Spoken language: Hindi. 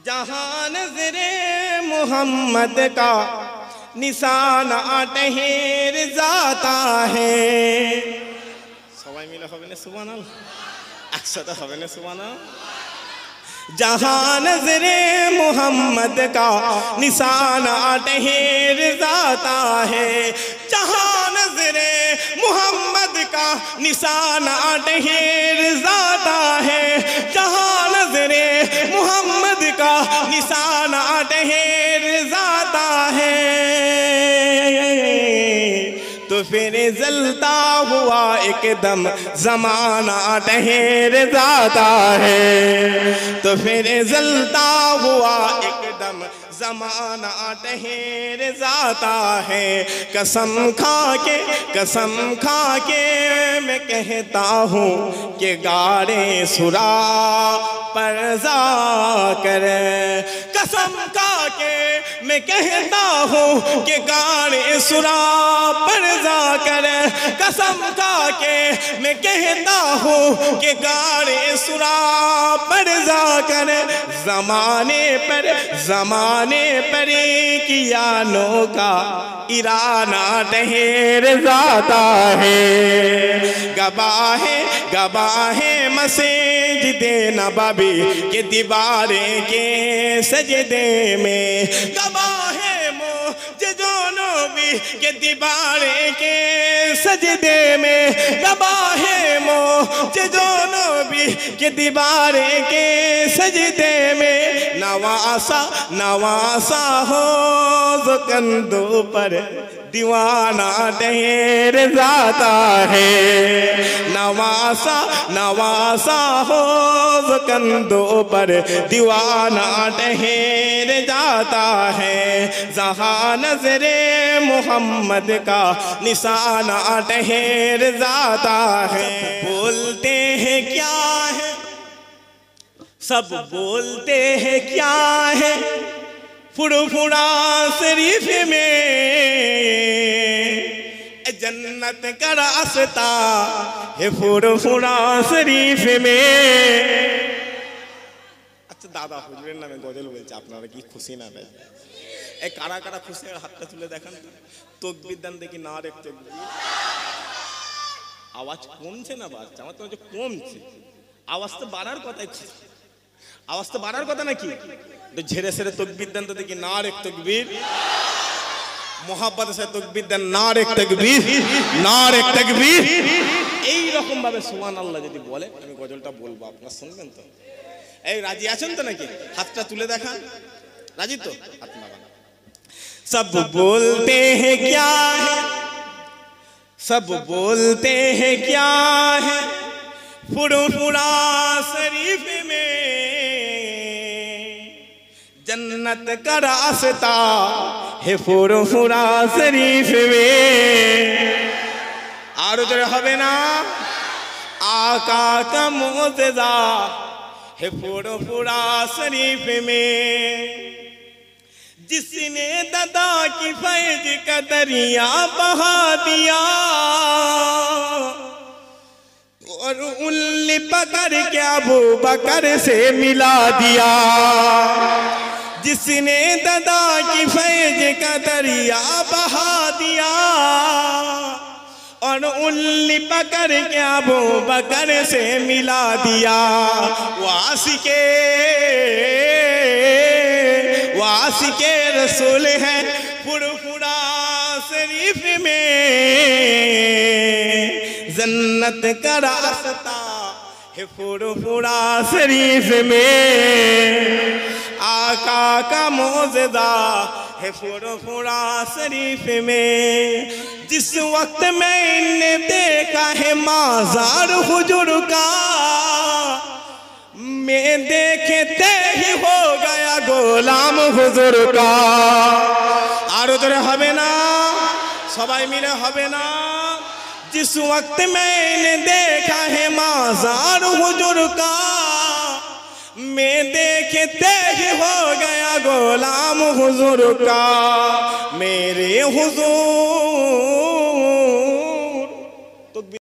जहां नज़रे मोहम्मद का निशाना टहेर जाता है। सबाई मिले হবে না সুবহানাল্লাহ, একসাথে হবে না সুবহানাল্লাহ। जहां नज़रे मोहम्मद का निशाना टहेर जाता है, जहां नज़रे मोहम्मद का निशाना टहेर जाता है, जहां नज़रे मोहम्मद का निशाना टहेर जाता है, तो फिर जलता हुआ एकदम ज़माना टहेर जाता है, तो फिर जलता हुआ एकदम ज़माना टहेर जाता है। कसम खा के मैं कहता हूँ कि गारे सुरा पर जाकर, कसम खा के मैं कहता हूँ कि गारे सुरा पर जाकर, कसम खा के मैं कहता हूँ कि गारे सुरा पर जाकर, ज़माने पर कियानों का इराना टहेर जाता है। गवाहे मस्जिदे नबवी के दीवारें के सजदे में, गवाहे मुअज्जिज़ो नबी के दीवारें के सजदे में, गवाहे मुअज्जिज़ो नबी के दीवारें के सजदे में, नवासा हो कंधों पर दीवाना टहेर जाता है। नवासा हो कंधों पर दीवाना टहेर जाता है। जहाँ नज़रे मोहम्मद का निशाना टहेर जाता है। बोलते हैं क्या है, सब बोलते हैं क्या है, फुरफुरा शरीफ में जन्नत का रास्ता है, फुरफुरा शरीफ में। अच्छा दादा হুজুরের নামে গজল বলছে, আপনারা কি খুশি না ভাই? এই কারা কারা খুশি হাতটা তুলে দেখান তো। তাকবীর দেন দেখি, না রে তাকবীর। আওয়াজ কমছে না বাড়ছে? আমার তো কমছে। আওয়াজ তো বাড়ার কথাই, আওয়াজ তো বাড়ার কথা নাকি? तो झेरे सेरे तकबीर दें तो देखिए, नारे तकबीर, मोहब्बत से तकबीर दें, नारे तकबीर, नारे तकबीर। এই রকম ভাবে সুবহানাল্লাহ যদি বলে, আমি গজলটা বলবো, আপনারা শুনবেন তো? এই রাজি আছেন তো নাকি? হাতটা তুলে দেখান। রাজি তো? হাত নামান। सब बोलते हैं क्या है, सब बोलते हैं क्या है, फुरफुरा शरीफ में जन्नत का रास्ता है, फुरफुरा शरीफ में। और जो हवे ना, आका का मोज़ेज़ा है फुरफुरा शरीफ में। जिसने दादा की फैज का दरिया बहा दिया और उंगली पकड़ के अबू बकर से मिला दिया, जिसने दादा की फैज का दरिया बहा दिया और उंगली पकड़ के अबू बकर से मिला दिया, वासिके रसूल है फुरफुरा शरीफ में। जन्नत का रास्ता है फुरफुरा शरीफ में। आका का मोज़ेज़ा है फुरफुरा शरीफ में। जिस वक्त मैंने देखा है माज़ार हुजूर का, मैं देखते ही हो गया गोलाम हुजूर का। और उधर हवे ना, सबाई मिले हवे ना। जिस वक्त मैंने देखा है माज़ार हुजूर का, मैं देखते ही हो गया गोलाम हुजूर का। मेरे हुजूर